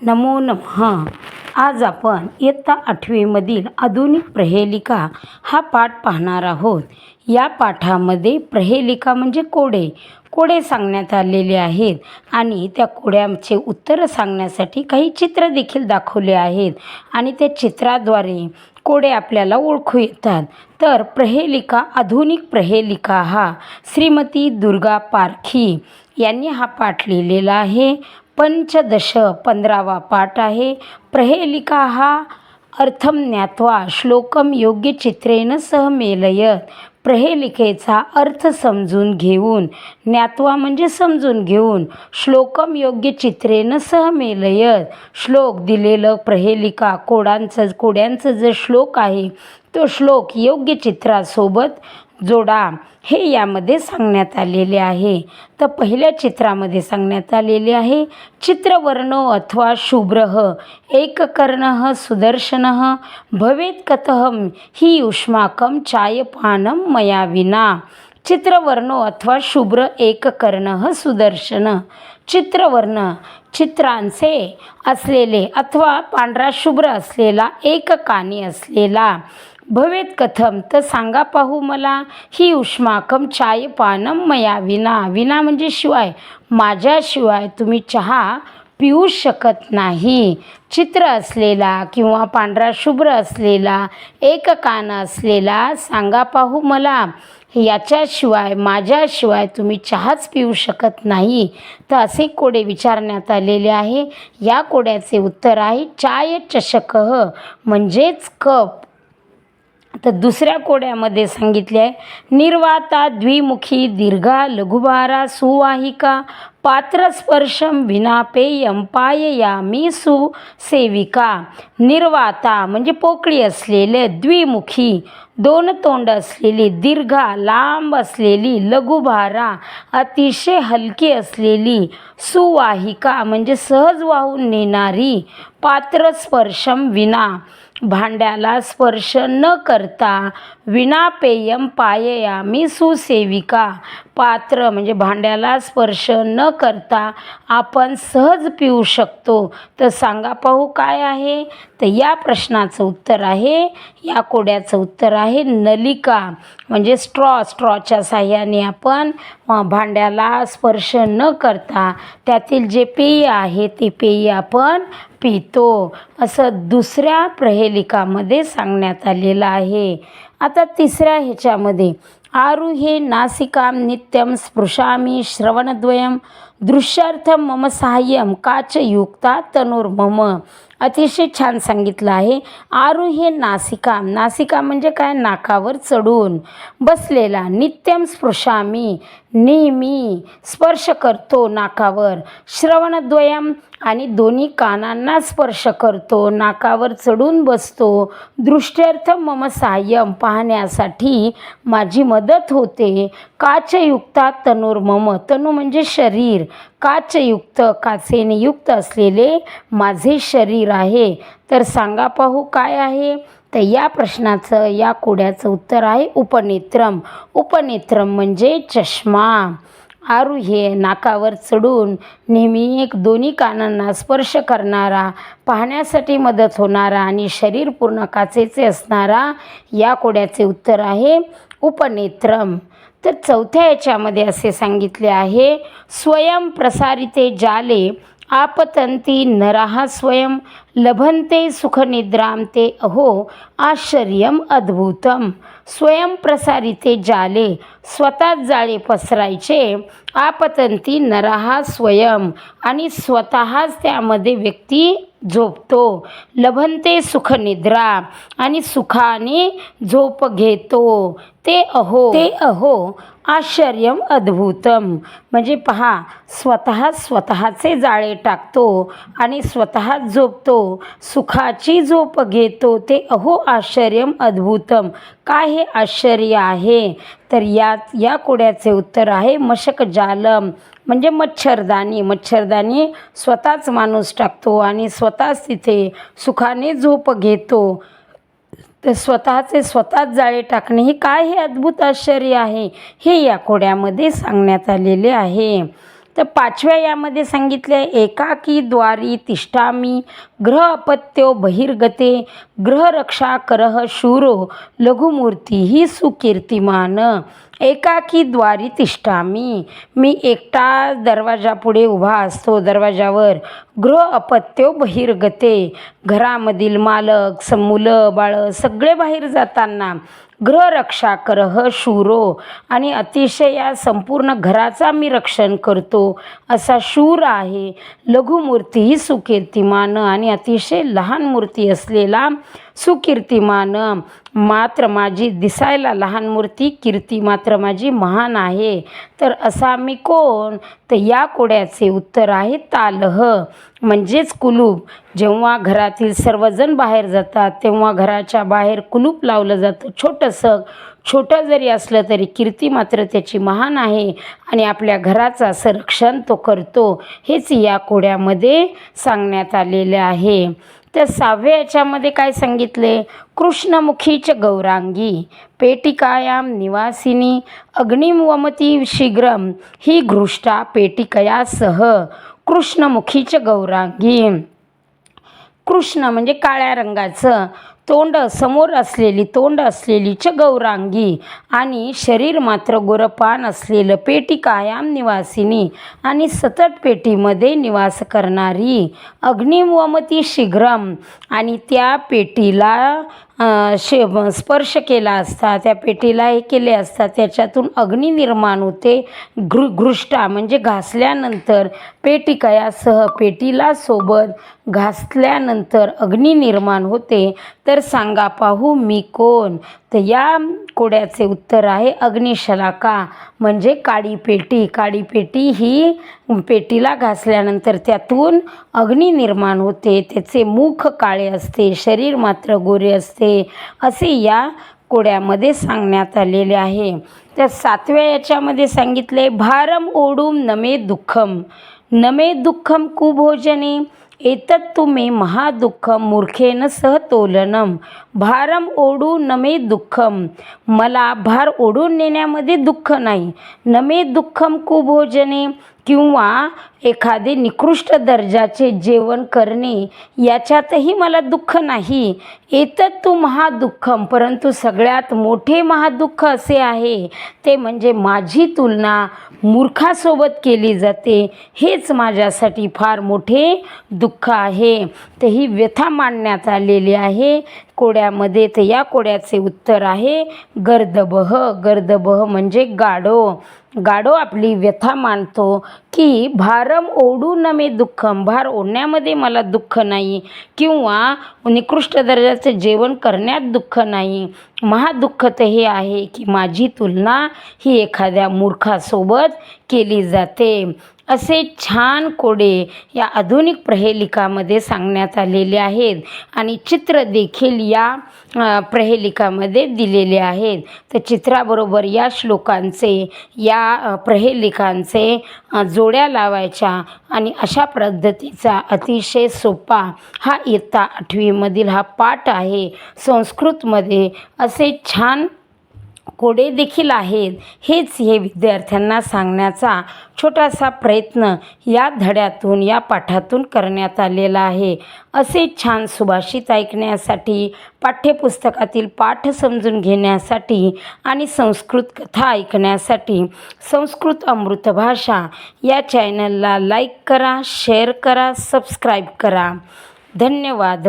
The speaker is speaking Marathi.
नमो नमः. आज आपण इयत्ता 8वीमधील आधुनिक प्रहेलिका हा पाठ पाहणार आहोत. या पाठामध्ये प्रहेलिका म्हणजे कोडे सांगण्यात आलेले आहेत आणि त्या कोड्यांचे उत्तर सांगण्यासाठी काही चित्र देखील दाखवले आहेत आणि त्या चित्राद्वारे कोडे आपल्याला ओळखू येतात. तर प्रहेलिका आधुनिक प्रहेलिका हा श्रीमती दुर्गा पारखी यांनी हा पाठ लिहिलेला आहे. पंचदश 15वा पाठ आहे. प्रहेलिका हा अर्थम ज्ञात्वा श्लोकम योग्य चित्रेण सह मेलयत. प्रहेलिकेचा अर्थ समजून घेऊन, ज्ञात्वा म्हणजे समजून घेऊन, श्लोकम योग्य चित्रेण सह मेलयत. श्लोक दिलेलं प्रहेलिका कोड्यांचं जे श्लोक आहे तो श्लोक योग्य चित्रासोबत जोडा हे यामध्ये सांगण्यात आलेले आहे. तर पहिल्या चित्रामध्ये सांगण्यात आलेले आहे, चित्रवर्णो अथवा शुभ्रः एककर्णः सुदर्शनः भवेत् कथं हि युष्माकं चायपानं मया विना. चित्रवर्णो अथवा शुभ्र एककर्णः सुदर्शन. चित्रवर्ण चित्रांचे असलेले अथवा पांढरा शुभ्र असलेला एक कानी असलेला. भवेत कथम तर सांगा पाहू मला. ही उष्माकम चायपानम मया विना. विना म्हणजे शिवाय, माझ्याशिवाय तुम्ही चहा पिऊ शकत नाही. चित्र असलेला किंवा पांढरा शुभ्र असलेला एक कान असलेला सांगा पाहू मला. याच्याशिवाय माझ्याशिवाय तुम्ही चहाच पिऊ शकत नाही. तर असे कोडे विचारण्यात आलेले आहे. या कोड्याचे उत्तर आहे चाय चषकः म्हणजेच कप. तर दुसऱ्या कोड्यामध्ये सांगितले आहे, निर्वाता द्विमुखी दीर्घा लघुभारा सुवाहिका पात्रस्पर्शम विना पेयम पाययामी सुसेविका. निर्वाता म्हणजे पोकळी असलेले, द्विमुखी दोन तोंड असलेली, दीर्घा लांब असलेली, लघुभारा अतिशय हलकी असलेली, सुवाहिका म्हणजे सहज वाहून नेणारी, पात्रस्पर्शम विना भांड्याला स्पर्श न करता, विना पेयम पाययामी सुसेविका पात्र म्हणजे भांड्याला स्पर्श न करता आपण सहज पिऊ शकतो. तर सांगा पाहू काय आहे. तर या प्रश्नाचं उत्तर आहे, या कोड्याचं उत्तर आहे नलिका म्हणजे स्ट्रॉच्या साह्याने आपण भांड्याला स्पर्श न करता त्यातील जे पेय आहे ते पेय आपण पितो, असं दुसऱ्या प्रहेलिकामध्ये सांगण्यात आलेलं आहे. आता तिसऱ्या ह्याच्यामध्ये, आरुहे नासिकां नित्यं स्पृशामि श्रवणद्वयं दृश्यार्थं मम साहाय्यं काचयुक्ता तनुर्मम. अतिशय छान सांगितलं आहे. आरुहे नासिका, नासिका म्हणजे काय, नाकावर चढून बसलेला. नित्यम स्पृशामी नेहमी स्पर्श करतो नाकावर. श्रवणद्वयम आणि दोन्ही कानांना स्पर्श करतो, नाकावर चढून बसतो. दृष्ट्यर्थ मम साहाय्यम पाहण्यासाठी माझी मदत होते. काचयुक्ता तनुर्मम, तनु म्हणजे शरीर, काचयुक्त काचेने युक्त असलेले माझे शरीर आहे. तर सांगा पाहू काय आहे. तर या प्रश्नाचं या कोड्याचं उत्तर आहे उपनेत्रम. उपनेत्रम म्हणजे चष्मा. आरुहे नाकावर चढून नेहमी दोन्ही कानांना स्पर्श करणारा, पाहण्यासाठी मदत होणारा आणि शरीर पूर्ण काचेचे असणारा, या कोड्याचे उत्तर आहे उपनेत्रम. तर चौथ्या याच्यामध्ये असे सांगितले आहे, स्वयं प्रसारिते जाले आपतंती नराः स्वयं लभन्ते सुखनिद्रां ते अहो आश्चर्यम अद्भुतम. स्वयं प्रसारिते जाले स्वतःच जाळे पसरायचे, आपतंती नराः स्वयं आणि स्वतःच त्यामध्ये व्यक्ती झोपतो, लभन्ते सुखनिद्रा आणि सुखाने झोप घेतो, ते अहो आश्चर्यम अद्भुतम म्हणजे पहा, स्वतःचे जाळे टाकतो आणि स्वतःच झोपतो, सुखाची झोप घेतो, ते अहो आश्चर्यम अद्भुतम. काय हे आश्चर्य आहे. तर या कोड्याचे उत्तर आहे मशक जालम म्हणजे मच्छरदाणी. मच्छरदाणी स्वतःच माणूस टाकतो आणि स्वतःच तिथे सुखाने झोप घेतो. तर स्वतःच जाळे टाकणे हे काय हे अद्भुत आश्चर्य आहे, हे या कोड्यामध्ये सांगण्यात आलेले आहे. तर 5व्या यामध्ये सांगितले एकाकी द्वारी तिष्ठामी ग्रह अपत्यो बहिर्गते ग्रहरक्षा करः शूरो लघुमूर्ती ही सुकीर्तिमान। एकाकी द्वारी तिष्ठामी, मी एकटा दरवाजापुढे उभा असतो दरवाजावर। गृह अपत्यो बहिर्गते, घरामधील मालक मुलं बाळं सगळे बाहेर जाताना। गृहरक्षा करः शूरो, आणि अतिशय या संपूर्ण घराचा मी रक्षण करतो असा शूर आहे। लघुमूर्ती ही सुकीर्तिमान, आणि अतिशय लहान मूर्ती असलेला सुकीर्तिमान। मात्र माझी दिसायला लहान मूर्ती, कीर्ती मात्र माझी महान आहे। तर असा मी कोण? तर या कोड्याचे उत्तर आहे तालह, म्हणजेच कुलूप। जेव्हा घरातील सर्वजण बाहेर जातात तेव्हा घराच्या बाहेर कुलूप लावलं जातं छोटं जरी असलं तरी कीर्ती मात्र त्याची महान आहे, आणि आपल्या घराचं असं रक्षण तो करतो। हेच या कोड्यामध्ये सांगण्यात आलेले आहे। तर 6व्या याच्यामध्ये काय सांगितले? कृष्णमुखीच गौरांगी पेटिकायाम निवासिनी अग्निवमती शीघ्रम ही घृष्टा पेटिकया सह। कृष्णमुखीच गौरांगी, कृष्ण म्हणजे काळ्या रंगाचं तोंड, समोर असलेली तोंड असलेलीच गौरांगी, आणि शरीर मात्र गोरपान असलेलं पेटिकायाम निवासिनी, आणि सतत पेटीमध्ये निवास करणारी। अग्निवमती शीघ्रम, आणि त्या पेटीला स्पर्श केला असता, त्या पेटीला हे केले असता त्याच्यातून अग्नी निर्माण होते। घृष्टा म्हणजे घासल्यानंतर, पेटिकयासह पेटीला सोबत घासल्यानंतर अग्नी निर्माण होते। तर सांगा पाहू मी कोण? तर या कोड्याचे उत्तर आहे अग्निशलाका, म्हणजे काळी पेटी। काळी पेटी ही पेटीला घासल्यानंतर त्यातून अग्नी निर्माण होते, त्याचे मुख काळे असते, शरीर मात्र गोरे असते, असे या कोड्यामध्ये सांगण्यात आलेले आहे। तर 7व्या याच्यामध्ये सांगितले भारम ओढूम नमे दुःखम कुभोजने एतत्तु मे महादुःखम मूर्खेन सह तोलनम। भारम ओढू नमे दुःखम, मला भार ओढून नेण्यामध्ये दुःख नाही। नमे दुःखम कुभोजने, किंवा एखादे निकृष्ट दर्जाचे जेवण करणे याच्यातही मला दुःख नाही। एतत्तु महादुःखम, परंतु सगळ्यात मोठे महादुःख असे आहे ते म्हणजे माझी तुलना मूर्खासोबत केली जाते, हेच माझ्यासाठी फार मोठे दुःख आहे। तर ही व्यथा मांडण्यात आलेली आहे कोड्यामध्ये। तर या कोड्याचे उत्तर आहे गर्दभः। गर्दभः म्हणजे गाढो आपली व्यथा मांडतो की भारम ओढू नमे दुःखम, भार ओढण्यामध्ये मला दुःख नाही, किंवा निकृष्ट दर्जाचे जेवण करण्यात दुःख नाही। महादुःख तर हे आहे की माझी तुलना ही एखाद्या मूर्खासोबत केली जाते। असे छान कोडे या आधुनिक प्रहेलिकामध्ये सांगण्यात आलेले आहेत, आणि चित्र देखील या प्रहेलिकामध्ये दिलेले आहेत। तर चित्राबरोबर या श्लोकांचे, या प्रहेलिकांचे जोड्या लावायच्या, आणि अशा पद्धतीचा अतिशय सोपा हा इयत्ता 8वीमधील हा पाठ आहे। संस्कृतमध्ये असे छान कोडे देखील आहेत। हेच हे विद्यार्थ्यांना सांगण्याचा छोटासा प्रयत्न या धड्यातून, या पाठातून करण्यात आलेला आहे। असे छान सुभाषित ऐकण्यासाठी, पाठ्यपुस्तकातील पाठ समजून घेण्यासाठी, आणि संस्कृत कथा ऐकण्यासाठी संस्कृत अमृत भाषा या चॅनलला लाईक करा, शेअर करा, सबस्क्राईब करा। धन्यवाद।